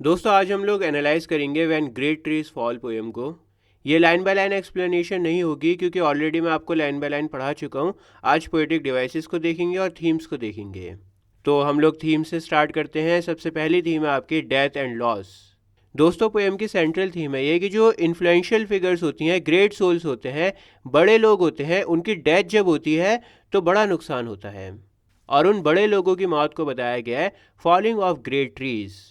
दोस्तों आज हम लोग एनालाइज करेंगे when great trees fall poem को। ये लाइन बाय लाइन एक्सप्लेनेशन नहीं होगी क्योंकि ऑलरेडी मैं आपको लाइन बाय लाइन पढ़ा चुका हूँ। आज पोएटिक डिवाइसेस को देखेंगे और थीम्स को देखेंगे। तो हम लोग थीम से स्टार्ट करते हैं। सबसे पहली थीम है आपकी डेथ एंड लॉस। दोस्तों पोएम की सेंट्रल थीम है ये कि जो इन्फ्लुएंशियल फिगर्स होती हैं, ग्रेट सोल्स होते हैं, बड़े लोग होते हैं, उनकी डेथ जब होती है तो बड़ा नुकसान होता है। और उन बड़े लोगों की मौत को बताया गया है फॉलिंग ऑफ ग्रेट ट्रीज।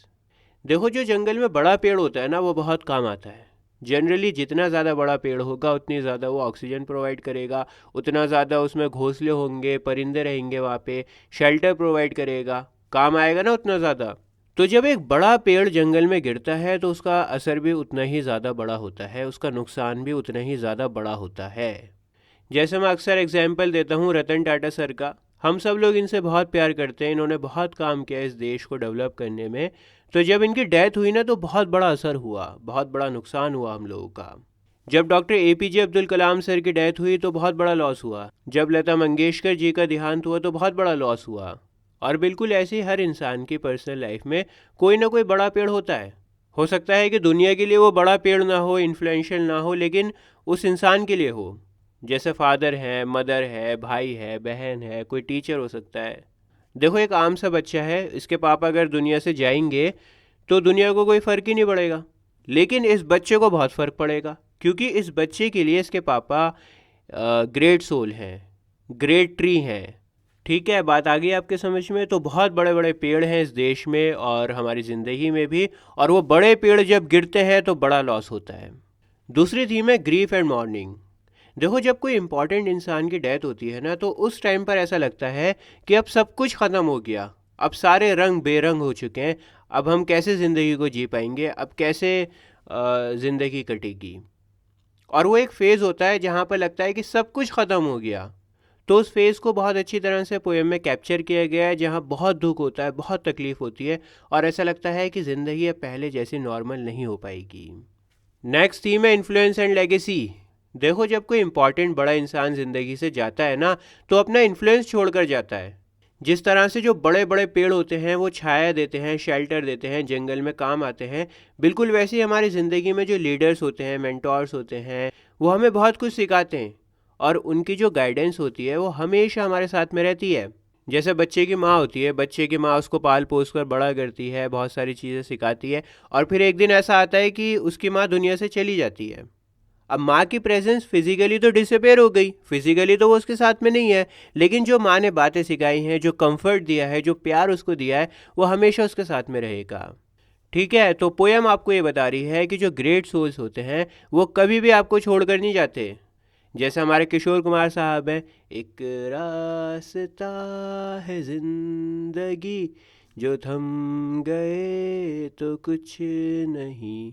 देखो जो जंगल में बड़ा पेड़ होता है ना वो बहुत काम आता है। जनरली जितना ज़्यादा बड़ा पेड़ होगा उतनी ज़्यादा वो ऑक्सीजन प्रोवाइड करेगा, उतना ज़्यादा उसमें घोंसले होंगे, परिंदे रहेंगे वहाँ पे, शेल्टर प्रोवाइड करेगा, काम आएगा ना उतना ज़्यादा। तो जब एक बड़ा पेड़ जंगल में गिरता है तो उसका असर भी उतना ही ज़्यादा बड़ा होता है, उसका नुकसान भी उतना ही ज़्यादा बड़ा होता है। जैसे मैं अक्सर एग्जाम्पल देता हूँ रतन टाटा सर का। हम सब लोग इनसे बहुत प्यार करते हैं, इन्होंने बहुत काम किया इस देश को डेवलप करने में। तो जब इनकी डेथ हुई ना तो बहुत बड़ा असर हुआ, बहुत बड़ा नुकसान हुआ हम लोगों का। जब doctor APJ Abdul Kalam sir की डेथ हुई तो बहुत बड़ा लॉस हुआ। जब लता मंगेशकर जी का देहांत हुआ तो बहुत बड़ा लॉस हुआ। और बिल्कुल ऐसे ही हर इंसान की पर्सनल लाइफ में कोई ना कोई बड़ा पेड़ होता है। हो सकता है कि दुनिया के लिए वो बड़ा पेड़ ना हो, इन्फ्लुएंशियल ना हो, लेकिन उस इंसान के लिए हो। जैसे फादर है, मदर है, भाई है, बहन है, कोई टीचर हो सकता है। देखो एक आम सा बच्चा है, इसके पापा अगर दुनिया से जाएंगे तो दुनिया को कोई फ़र्क ही नहीं पड़ेगा। लेकिन इस बच्चे को बहुत फ़र्क पड़ेगा क्योंकि इस बच्चे के लिए इसके पापा ग्रेट सोल हैं, ग्रेट ट्री हैं। ठीक है, बात आ गई आपके समझ में। तो बहुत बड़े बड़े पेड़ हैं इस देश में और हमारी ज़िंदगी में भी, और वो बड़े पेड़ जब गिरते हैं तो बड़ा लॉस होता है। दूसरी थीम है ग्रीफ एंड मॉर्निंग। देखो जब कोई इंपॉर्टेंट इंसान की डेथ होती है ना तो उस टाइम पर ऐसा लगता है कि अब सब कुछ ख़त्म हो गया, अब सारे रंग बेरंग हो चुके हैं, अब हम कैसे ज़िंदगी को जी पाएंगे, अब कैसे ज़िंदगी कटेगी। और वो एक फ़ेज़ होता है जहाँ पर लगता है कि सब कुछ ख़त्म हो गया। तो उस फेज़ को बहुत अच्छी तरह से पोएम में कैप्चर किया गया है, जहाँ बहुत दुख होता है, बहुत तकलीफ़ होती है और ऐसा लगता है कि ज़िंदगी अब पहले जैसी नॉर्मल नहीं हो पाएगी। नेक्स्ट थीम है इन्फ्लुएंस एंड लेगेसी। देखो जब कोई इंपॉर्टेंट बड़ा इंसान ज़िंदगी से जाता है ना तो अपना इन्फ्लुएंस छोड़कर जाता है। जिस तरह से जो बड़े बड़े पेड़ होते हैं वो छाया देते हैं, शेल्टर देते हैं, जंगल में काम आते हैं, बिल्कुल वैसे ही हमारी ज़िंदगी में जो लीडर्स होते हैं, मेंटोर्स होते हैं, वो हमें बहुत कुछ सिखाते हैं और उनकी जो गाइडेंस होती है वो हमेशा हमारे साथ में रहती है। जैसे बच्चे की माँ होती है, बच्चे की माँ उसको पाल पोस कर बड़ा करती है, बहुत सारी चीज़ें सिखाती है, और फिर एक दिन ऐसा आता है कि उसकी माँ दुनिया से चली जाती है। अब माँ की प्रेजेंस फिजिकली तो डिसअपेयर हो गई, फिजिकली तो वो उसके साथ में नहीं है, लेकिन जो माँ ने बातें सिखाई हैं, जो कंफर्ट दिया है, जो प्यार उसको दिया है, वो हमेशा उसके साथ में रहेगा। ठीक है, तो पोयम आपको ये बता रही है कि जो ग्रेट सोल्स होते हैं वो कभी भी आपको छोड़कर नहीं जाते। जैसे हमारे किशोर कुमार साहब हैं, एक रास्ता है जिंदगी जो थम गए तो कुछ नहीं,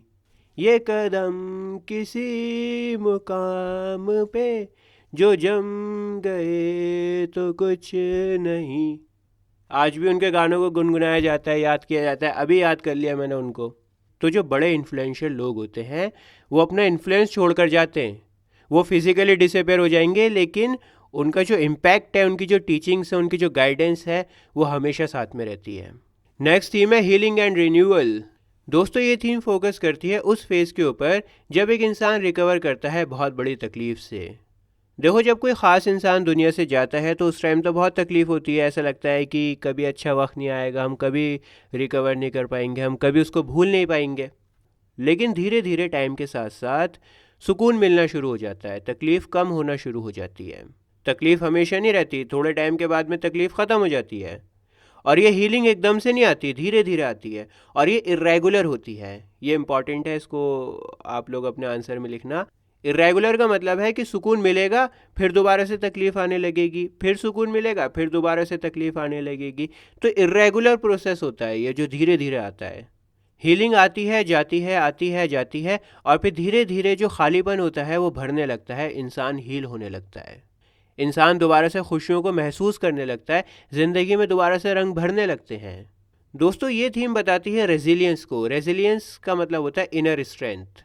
ये कदम किसी मुकाम पे जो जम गए तो कुछ नहीं। आज भी उनके गानों को गुनगुनाया जाता है, याद किया जाता है। अभी याद कर लिया मैंने उनको। तो जो बड़े इन्फ्लुएंशियल लोग होते हैं वो अपना इन्फ्लुएंस छोड़कर जाते हैं। वो फिजिकली डिसअपेयर हो जाएंगे लेकिन उनका जो इम्पैक्ट है, उनकी जो टीचिंग्स है, उनकी जो गाइडेंस है, वो हमेशा साथ में रहती है। नेक्स्ट थीम है हीलिंग एंड रिन्यूअल। दोस्तों ये थीम फोकस करती है उस फेज़ के ऊपर जब एक इंसान रिकवर करता है बहुत बड़ी तकलीफ़ से। देखो जब कोई ख़ास इंसान दुनिया से जाता है तो उस टाइम तो बहुत तकलीफ़ होती है, ऐसा लगता है कि कभी अच्छा वक्त नहीं आएगा, हम कभी रिकवर नहीं कर पाएंगे, हम कभी उसको भूल नहीं पाएंगे। लेकिन धीरे धीरे टाइम के साथ साथ सुकून मिलना शुरू हो जाता है, तकलीफ़ कम होना शुरू हो जाती है। तकलीफ़ हमेशा नहीं रहती, थोड़े टाइम के बाद में तकलीफ़ ख़त्म हो जाती है। और ये हीलिंग एकदम से नहीं आती, धीरे धीरे आती है और ये इरेगुलर होती है। ये इंपॉर्टेंट है, इसको आप लोग अपने आंसर में लिखना। इरेगुलर का मतलब है कि सुकून मिलेगा फिर दोबारा से तकलीफ़ आने लगेगी, फिर सुकून मिलेगा फिर दोबारा से तकलीफ़ आने लगेगी। तो इरेगुलर प्रोसेस होता है ये, जो धीरे धीरे आता है। हीलिंग आती है जाती है, आती है जाती है, और फिर धीरे धीरे जो खालीपन होता है वो भरने लगता है, इंसान हील होने लगता है, इंसान दोबारा से खुशियों को महसूस करने लगता है, ज़िंदगी में दोबारा से रंग भरने लगते हैं। दोस्तों ये थीम बताती है रेजिलियंस को। रेजिलियंस का मतलब होता है इनर स्ट्रेंथ।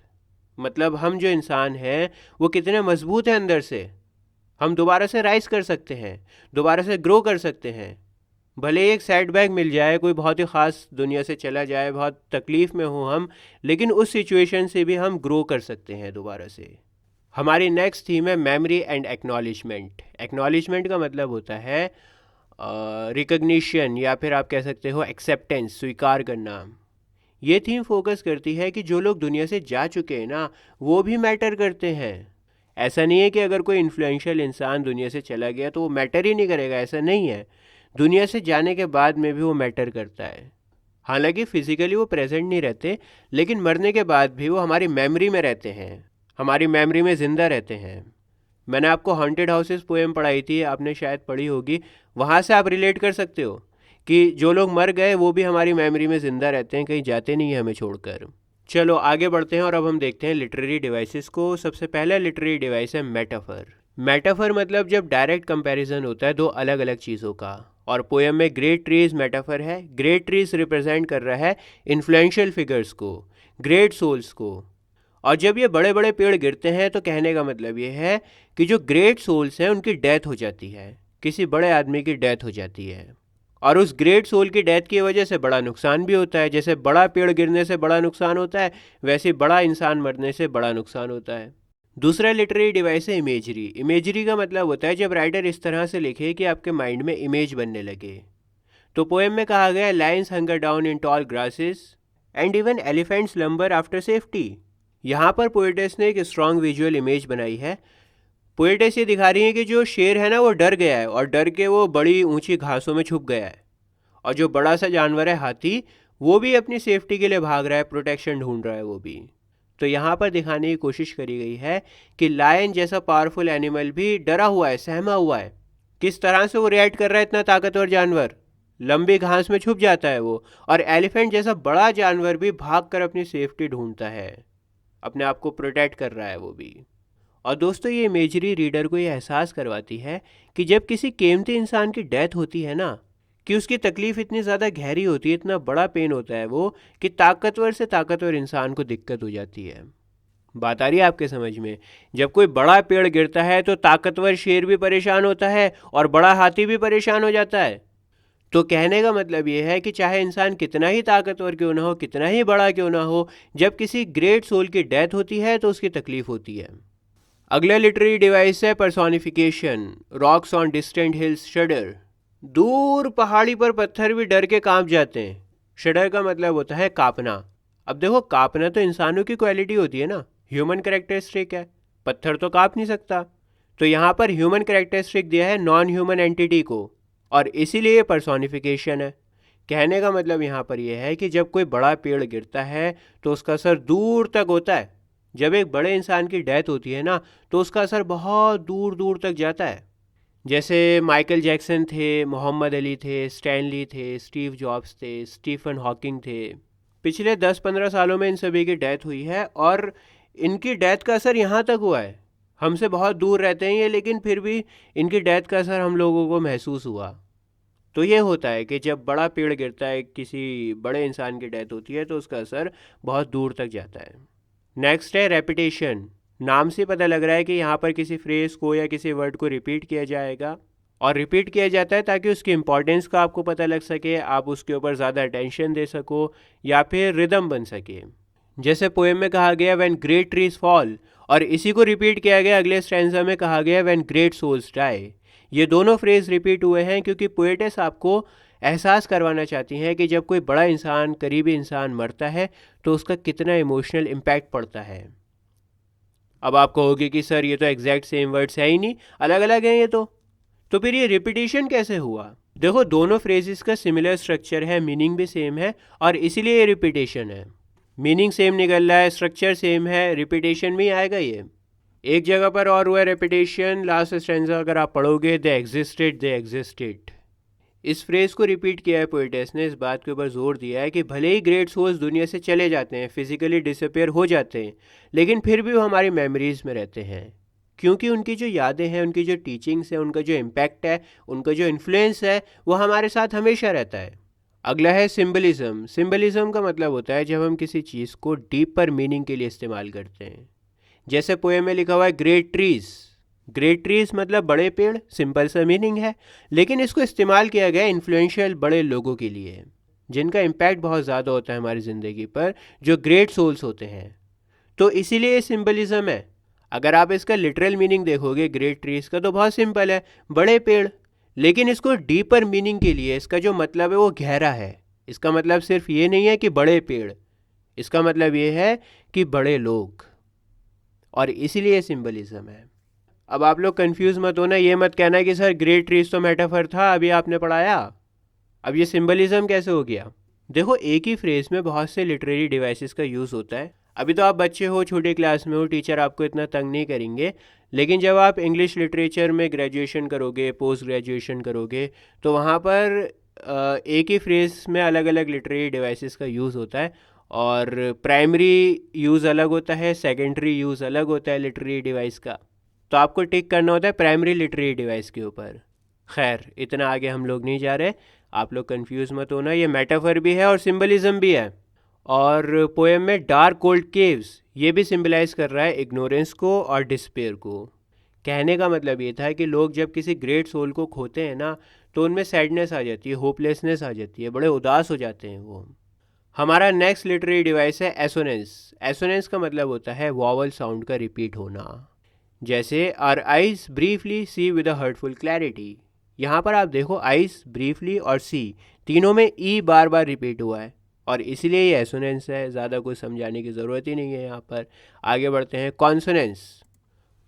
मतलब हम जो इंसान हैं वो कितने मजबूत हैं अंदर से, हम दोबारा से राइज कर सकते हैं, दोबारा से ग्रो कर सकते हैं। भले ही एक सेटबैक मिल जाए, कोई बहुत ही ख़ास दुनिया से चला जाए, बहुत तकलीफ़ में हो हम, लेकिन उस सिचुएशन से भी हम ग्रो कर सकते हैं दोबारा से। हमारी नेक्स्ट थीम है मेमोरी एंड एक्नॉलेजमेंट। एक्नॉलेजमेंट का मतलब होता है रिकग्निशन, या फिर आप कह सकते हो एक्सेप्टेंस, स्वीकार करना। ये थीम फोकस करती है कि जो लोग दुनिया से जा चुके हैं ना, वो भी मैटर करते हैं। ऐसा नहीं है कि अगर कोई इन्फ्लुएंशियल इंसान दुनिया से चला गया तो वो मैटर ही नहीं करेगा, ऐसा नहीं है। दुनिया से जाने के बाद में भी वो मैटर करता है। हालांकि फिजिकली वो प्रेजेंट नहीं रहते, लेकिन मरने के बाद भी वो हमारी मेमोरी में रहते हैं, हमारी मेमोरी में ज़िंदा रहते हैं। मैंने आपको हॉन्टेड हाउसेस पोएम पढ़ाई थी, आपने शायद पढ़ी होगी। वहाँ से आप रिलेट कर सकते हो कि जो लोग मर गए वो भी हमारी मेमोरी में ज़िंदा रहते हैं, कहीं जाते नहीं हैं हमें छोड़कर। चलो आगे बढ़ते हैं और अब हम देखते हैं लिटरेरी डिवाइसेस को। सबसे पहला लिटरेरी डिवाइस है मेटाफर। मेटाफर मतलब जब डायरेक्ट कंपैरिजन होता है दो अलग अलग चीज़ों का। और पोएम में ग्रेट ट्रीज मेटाफर है। ग्रेट ट्रीज रिप्रेजेंट कर रहा है इन्फ्लुएंशियल फिगर्स को, ग्रेट सोल्स को। और जब ये बड़े बड़े पेड़ गिरते हैं तो कहने का मतलब ये है कि जो ग्रेट सोल्स हैं उनकी डेथ हो जाती है, किसी बड़े आदमी की डेथ हो जाती है। और उस ग्रेट सोल की डेथ की वजह से बड़ा नुकसान भी होता है। जैसे बड़ा पेड़ गिरने से बड़ा नुकसान होता है, वैसे बड़ा इंसान मरने से बड़ा नुकसान होता है। दूसरा लिटरेरी डिवाइस है इमेजरी। इमेजरी का मतलब होता है जब राइटर इस तरह से लिखे कि आपके माइंड में इमेज बनने लगे। तो पोएम में कहा गया Lions hunger down in toll grasses and even elephants lumbar after safety. यहाँ पर पोएटेस ने एक स्ट्रॉन्ग विजुअल इमेज बनाई है। पोएटेस ये दिखा रही है कि जो शेर है ना वो डर गया है और डर के वो बड़ी ऊंची घासों में छुप गया है। और जो बड़ा सा जानवर है हाथी, वो भी अपनी सेफ्टी के लिए भाग रहा है, प्रोटेक्शन ढूंढ रहा है वो भी। तो यहाँ पर दिखाने की कोशिश करी गई है कि लायन जैसा पावरफुल एनिमल भी डरा हुआ है, सहमा हुआ है। किस तरह से वो रिएक्ट कर रहा है, इतना ताकतवर जानवर लंबी घास में छुप जाता है वो। और एलिफेंट जैसा बड़ा जानवर भी भाग कर अपनी सेफ्टी ढूंढता है, अपने आप को प्रोटेक्ट कर रहा है वो भी। और दोस्तों ये इमेजरी रीडर को ये एहसास करवाती है कि जब किसी कीमती इंसान की डेथ होती है ना, कि उसकी तकलीफ़ इतनी ज़्यादा गहरी होती है, इतना बड़ा पेन होता है वो, कि ताकतवर से ताकतवर इंसान को दिक्कत हो जाती है। बात आ रही है आपके समझ में? जब कोई बड़ा पेड़ गिरता है तो ताकतवर शेर भी परेशान होता है और बड़ा हाथी भी परेशान हो जाता है। तो कहने का मतलब ये है कि चाहे इंसान कितना ही ताकतवर क्यों ना हो, कितना ही बड़ा क्यों ना हो, जब किसी ग्रेट सोल की डेथ होती है तो उसकी तकलीफ होती है। अगला लिटरेरी डिवाइस है personification. Rocks on distant hills शडर। दूर पहाड़ी पर पत्थर भी डर के कांप जाते हैं। शडर का मतलब होता है कांपना। अब देखो, कांपना तो इंसानों की क्वालिटी होती है ना, ह्यूमन कैरेक्टरिस्टिक है। पत्थर तो कांप नहीं सकता। तो यहाँ पर ह्यूमन कैरेक्टरिस्टिक दिया है नॉन ह्यूमन एंटिटी को, और इसीलिए पर्सोनिफिकेशन है। कहने का मतलब यहाँ पर यह है कि जब कोई बड़ा पेड़ गिरता है तो उसका असर दूर तक होता है। जब एक बड़े इंसान की डेथ होती है ना, तो उसका असर बहुत दूर दूर तक जाता है। जैसे माइकल जैक्सन थे, मोहम्मद अली थे, स्टैनली थे, स्टीव जॉब्स थे, स्टीफन हॉकिंग थे। पिछले 10-15 सालों में इन सभी की डेथ हुई है, और इनकी डेथ का असर यहाँ तक हुआ है। हमसे बहुत दूर रहते हैं ये, लेकिन फिर भी इनकी डेथ का असर हम लोगों को महसूस हुआ। तो ये होता है कि जब बड़ा पेड़ गिरता है, किसी बड़े इंसान की डेथ होती है, तो उसका असर बहुत दूर तक जाता है। नेक्स्ट है रेपिटेशन। नाम से पता लग रहा है कि यहाँ पर किसी फ्रेज को या किसी वर्ड को रिपीट किया जाएगा, और रिपीट किया जाता है ताकि उसकी इंपॉर्टेंस का आपको पता लग सके, आप उसके ऊपर ज़्यादा अटेंशन दे सको, या फिर रिदम बन सके। जैसे पोएम में कहा गया व्हेन ग्रेट ट्रीज फॉल, और इसी को रिपीट किया गया अगले स्टैंजा में, कहा गया व्हेन ग्रेट सोल्स डाई। ये दोनों फ्रेज रिपीट हुए हैं क्योंकि पोएटेस आपको एहसास करवाना चाहती हैं कि जब कोई बड़ा इंसान, करीबी इंसान मरता है तो उसका कितना इमोशनल इम्पैक्ट पड़ता है। अब आप कहोगे कि सर ये तो एग्जैक्ट सेम वर्ड्स है ही नहीं, अलग अलग हैं ये तो फिर ये रिपीटिशन कैसे हुआ? देखो, दोनों फ्रेजेस का सिमिलर स्ट्रक्चर है, मीनिंग भी सेम है, और इसीलिए ये रिपीटेशन है। मीनिंग सेम निकल रहा है, स्ट्रक्चर सेम है, रिपीटेशन भी आएगा ये। एक जगह पर और हुआ रेपिटेशन, लास्ट स्टैंजा अगर आप पढ़ोगे, दे एग्जिस्टेड। इस फ्रेज को रिपीट किया है पोएटेस ने, इस बात के ऊपर जोर दिया है कि भले ही ग्रेट सोल्स दुनिया से चले जाते हैं, फिजिकली डिसअपेयर हो जाते हैं, लेकिन फिर भी वो हमारी मेमोरीज में रहते हैं, क्योंकि उनकी जो यादें हैं, उनकी जो टीचिंग्स हैं, उनका जो इम्पैक्ट है, उनका जो इन्फ्लुएंस है, वो हमारे साथ हमेशा रहता है। अगला है सिंबलिज्म। सिंबलिज्म का मतलब होता है जब हम किसी चीज़ को डीपर मीनिंग के लिए इस्तेमाल करते हैं। जैसे पोएम में लिखा हुआ है ग्रेट ट्रीज, ग्रेट ट्रीज मतलब बड़े पेड़, सिंपल सा मीनिंग है, लेकिन इसको इस्तेमाल किया गया इन्फ्लुएंशियल बड़े लोगों के लिए जिनका इम्पैक्ट बहुत ज़्यादा होता है हमारी ज़िंदगी पर, जो ग्रेट सोल्स होते हैं। तो इसीलिए ये सिंबलिज्म है। अगर आप इसका लिटरल मीनिंग देखोगे ग्रेट ट्रीज का तो बहुत सिंपल है, बड़े पेड़। लेकिन इसको डीपर मीनिंग के लिए इसका जो मतलब है वो गहरा है। इसका मतलब सिर्फ ये नहीं है कि बड़े पेड़, इसका मतलब ये है कि बड़े लोग, और इसीलिए सिंबलिज्म है। अब आप लोग कंफ्यूज मत होना, ये मत कहना कि सर ग्रेट ट्रीज तो मेटाफर था अभी आपने पढ़ाया, अब ये सिंबलिज्म कैसे हो गया। देखो, एक ही फ्रेज में बहुत से लिटरेरी डिवाइसेस का यूज़ होता है। अभी तो आप बच्चे हो, छोटी क्लास में हो, टीचर आपको इतना तंग नहीं करेंगे, लेकिन जब आप इंग्लिश लिटरेचर में ग्रेजुएशन करोगे, पोस्ट ग्रेजुएशन करोगे, तो वहाँ पर एक ही फ्रेज में अलग अलग लिटरेरी डिवाइसेस का यूज़ होता है, और प्राइमरी यूज़ अलग होता है, सेकेंडरी यूज़ अलग होता है लिटरेरी डिवाइस का। तो आपको टिक करना होता है प्राइमरी लिटरेरी डिवाइस के ऊपर। खैर, इतना आगे हम लोग नहीं जा रहे, आप लोग कंफ्यूज मत होना, ये मेटाफर भी है और सिंबलिज्म भी है। और पोएम में डार्क कोल्ड केव्स ये भी सिंबलाइज कर रहा है इग्नोरेंस को और डिस्पेयर को। कहने का मतलब ये था कि लोग जब किसी ग्रेट सोल को खोते हैं ना, तो उनमें सैडनेस आ जाती है, होपलेसनेस आ जाती है, बड़े उदास हो जाते हैं वो। हमारा नेक्स्ट लिटरेरी डिवाइस है एसोनेंस। एसोनेंस का मतलब होता है वॉवल साउंड का रिपीट होना। जैसे our eyes briefly see with a heartful clarity. यहाँ पर आप देखो, आइज, ब्रीफली और सी तीनों में ई बार बार रिपीट हुआ है, और इसीलिए ये एसोनेंस है। ज़्यादा कुछ समझाने की ज़रूरत ही नहीं है यहाँ पर। आगे बढ़ते हैं, कॉन्सोनेंस।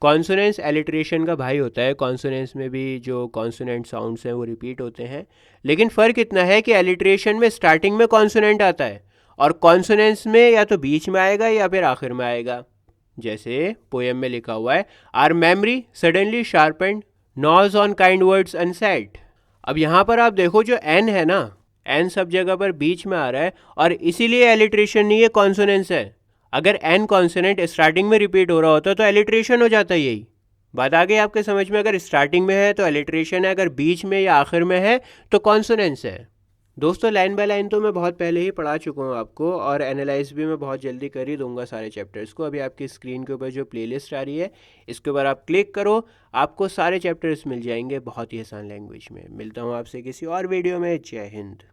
कॉन्सोनेंस एलिट्रेशन का भाई होता है। कॉन्सोनेंस में भी जो कॉन्सोनेंट साउंड्स हैं वो रिपीट होते हैं, लेकिन फ़र्क इतना है कि एलिट्रेशन में स्टार्टिंग में कॉन्सोनेंट आता है, और कॉन्सोनेंस में या तो बीच में आएगा या फिर आखिर में आएगा। जैसे पोएम में लिखा हुआ है, our memory suddenly sharpened knows on kind words unsaid. अब यहाँ पर आप देखो, जो एन है ना, एन सब जगह पर बीच में आ रहा है, और इसीलिए एलिट्रेशन नहीं है, कॉन्सोनेंस है। अगर एन कॉन्सोनेंट स्टार्टिंग में रिपीट हो रहा होता तो एलिट्रेशन हो जाता। यही बात आ गई आपके समझ में। अगर स्टार्टिंग में है तो एलिट्रेशन है, अगर बीच में या आखिर में है तो कॉन्सोनेंस है। दोस्तों, लाइन बाय लाइन तो मैं बहुत पहले ही पढ़ा चुका हूँ आपको, और एनालाइज भी मैं बहुत जल्दी कर ही दूंगा सारे चैप्टर्स को। अभी आपकी स्क्रीन के ऊपर जो प्लेलिस्ट आ रही है, इसके ऊपर आप क्लिक करो, आपको सारे चैप्टर्स मिल जाएंगे बहुत ही आसान लैंग्वेज में। मिलता हूँ आपसे किसी और वीडियो में। जय हिंद।